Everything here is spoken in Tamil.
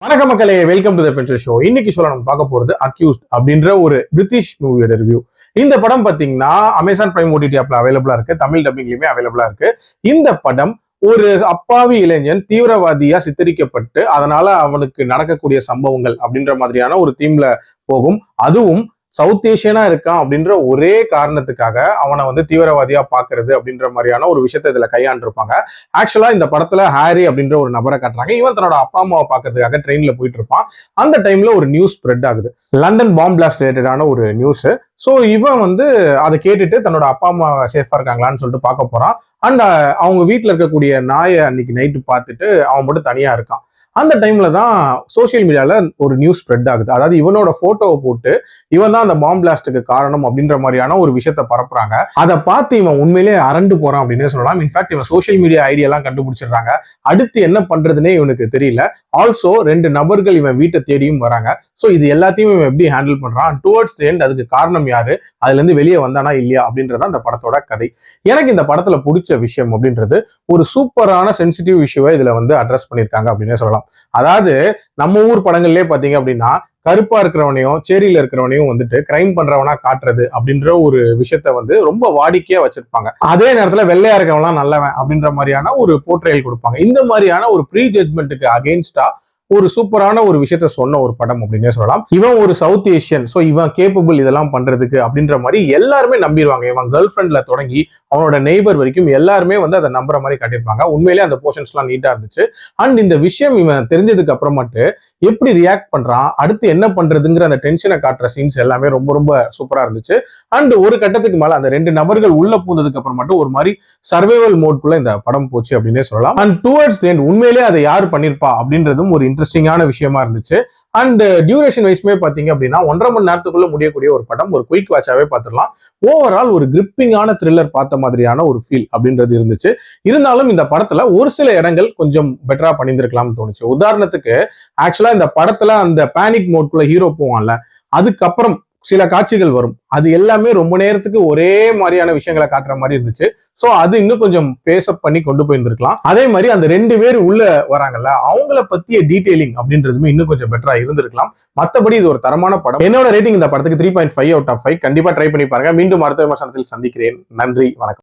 வணக்க மக்களே, வெல்கம் டு தி ஃபென்சர் ஷோ. இன்னைக்கு சொல்ல நம்ம பார்க்க போறது அக்யூஸ்ட் அப்படின்ற ஒரு பிரிட்டிஷ் மூவியோட ரிவ்யூ. இந்த படம் பாத்தீங்கன்னா அமேசான் பிரைம் ஓடிடி ஆப்ல அவைலபிளா இருக்கு, தமிழ் டப்பிங்லயுமே அவைலபிளா இருக்கு. இந்த படம் ஒரு அப்பாவி இளைஞன் தீவிரவாதியா சித்தரிக்கப்பட்டு அதனால அவனுக்கு நடக்கக்கூடிய சம்பவங்கள் அப்படின்ற மாதிரியான ஒரு தீம்ல போகும். அதுவும் சவுத் ஏஷியனா இருக்கான் அப்படின்ற ஒரே காரணத்துக்காக அவனை வந்து தீவிரவாதியா பாக்குறது அப்படின்ற மாதிரியான ஒரு விஷயத்த இதுல கையாண்டிருப்பாங்க. ஆக்சுவலா இந்த படத்துல ஹாரி அப்படின்ற ஒரு நபரை காட்டுறாங்க. இவன் தன்னோட அப்பா அம்மாவை பாக்குறதுக்காக ட்ரெயின்ல போயிட்டு இருப்பான். அந்த டைம்ல ஒரு நியூஸ் ஸ்ப்ரெட் ஆகுது, லண்டன் பாம் பிளாஸ்ட் ரிலேட்டடான ஒரு நியூஸ். ஸோ இவன் வந்து அதை கேட்டுட்டு தன்னோட அப்பா அம்மா சேஃபா இருக்காங்களான்னு சொல்லிட்டு பார்க்க போறான். அண்ட் அவங்க வீட்டுல இருக்கக்கூடிய நாயை அன்னைக்கு நைட்டு பார்த்துட்டு அவன் மட்டும் தனியா இருக்கான். அந்த டைம்ல தான் சோசியல் மீடியால ஒரு நியூஸ் ஸ்ப்ரெட் ஆகுது. அதாவது இவனோட போட்டோவை போட்டு இவன் தான் அந்த பாம் பிளாஸ்டுக்கு காரணம் அப்படின்ற மாதிரியான ஒரு விஷயத்த பரப்புறாங்க. அதை பார்த்து இவன் உண்மையிலேயே அரண்டு போறான் அப்படின்னு சொல்லலாம். இன்ஃபேக்ட் இவன் சோசியல் மீடியா ஐடியெல்லாம் கண்டுபிடிச்சிடுறாங்க. அடுத்து என்ன பண்றதுன்னே இவனுக்கு தெரியல. ஆல்சோ 2 நபர்கள் இவன் வீட்டை தேடியும் வராங்க. ஸோ இது எல்லாத்தையும் இவன் எப்படி ஹேண்டில் பண்றான், டுவர்ட்ஸ் தி எண்ட் அதுக்கு காரணம் யாரு, அதுல இருந்து வெளியே வந்தானா இல்லையா அப்படின்றத அந்த படத்தோட கதை. எனக்கு இந்த படத்துல பிடிச்ச விஷயம் அப்படின்றது ஒரு சூப்பரான சென்சிட்டிவ் இஷ்யூவை இதுல வந்து அட்ரஸ் பண்ணியிருக்காங்க அப்படின்னே சொல்லலாம். அதாவது நம்ம ஊர் படங்கள்லயே பாத்தீங்க அப்படின்னா கருப்பா இருக்கிறவனையும் சேரியில இருக்கிறவனையும் வந்துட்டு கிரைம் பண்றவனா காட்டுறது அப்படின்ற ஒரு விஷயத்த வந்து ரொம்ப வாடிக்கையா வச்சிருப்பாங்க. அதே நேரத்துல வெள்ளையா இருக்கவன்லாம் நல்லவன் அப்படின்ற மாதிரியான ஒரு போர்ட்ரேல் கொடுப்பாங்க. இந்த மாதிரியான ஒரு ப்ரீ ஜட்மெண்ட்டுக்கு அகெயின்ஸ்டா ஒரு சூப்பரான ஒரு விஷயத்த சொன்ன ஒரு படம் அப்படின்னே சொல்லலாம். இவன் ஒரு சவுத் ஏஷியன், ஸோ இவன் கேப்பபிள் இதெல்லாம் பண்றதுக்கு அப்படின்ற மாதிரி எல்லாருமே நம்பிடுவாங்க. இவன் கேர்ள் ஃப்ரெண்ட்ல தொடங்கி அவனோட நெய்பர் வரைக்கும் எல்லாருமே வந்து அதை நம்புற மாதிரி காட்டியிருப்பாங்க. உண்மையிலேயே அந்த போர்ஷன்ஸ்லாம் நீட்டா இருந்துச்சு. அண்ட் இந்த விஷயம் இவன் தெரிஞ்சதுக்கு அப்புறமாட்டு எப்படி ரியாக்ட் பண்றான், அடுத்து என்ன பண்றதுங்கிற அந்த டென்ஷனை காட்டுற சீன்ஸ் எல்லாமே ரொம்ப ரொம்ப சூப்பரா இருந்துச்சு. அண்ட் ஒரு கட்டத்துக்கு மேல அந்த 2 நபர்கள் உள்ள பூந்ததுக்கு அப்புறமாட்டு ஒரு மாதிரி சர்வைவல் மோட்குள்ள இந்த படம் போச்சு அப்படின்னே சொல்லலாம். அண்ட் டுவர்ட்ஸ் தி எண்ட் உண்மையிலேயே அதை யார் பண்ணிருப்பா அப்படின்றதும் ஒரு இன்ட்ரெஸ்டிங்கான விஷயமா இருந்துச்சு. அண்ட் டியூரேஷன் வைஸ்மே பாத்தீங்க அப்படின்னா 1.5 மணி நேரத்துக்குள்ள முடியக்கூடிய ஒரு படம், ஒரு குயிக் வாட்சாவே பார்த்துடலாம். ஓவரால் ஒரு கிரிப்பிங்கான த்ரில்லர் பார்த்த மாதிரியான ஒரு ஃபீல் அப்படின்றது இருந்துச்சு. இருந்தாலும் இந்த படத்துல ஒரு சில இடங்கள் கொஞ்சம் பெட்டரா பண்ணியிருக்கலாம்னு தோணுச்சு. உதாரணத்துக்கு ஆக்சுவலா இந்த படத்துல அந்த பேனிக் மோட்குள்ள ஹீரோ போவான்ல, அதுக்கப்புறம் சில காட்சிகள் வரும். அது எல்லாமே ரொம்ப நேரத்துக்கு ஒரே மாதிரியான விஷயங்களை காட்டுற மாதிரி இருந்துச்சு. சோ அது இன்னும் கொஞ்சம் பேசப் பண்ணி கொண்டு போயிருந்திருக்கலாம். அதே மாதிரி அந்த 2 பேர் உள்ள வராங்கல்ல, அவங்கள பத்திய டீடைலிங் அப்படின்றதுமே இன்னும் கொஞ்சம் பெட்டரா இருந்திருக்கலாம். மத்தபடி இது ஒரு தரமான படம். என்னோட ரேட்டிங் இந்த படத்துக்கு 3.5 out of 5. கண்டிப்பா ட்ரை பண்ணி பாருங்க. மீண்டும் அடுத்த விமர்சனத்தில் சந்திக்கிறேன். நன்றி, வணக்கம்.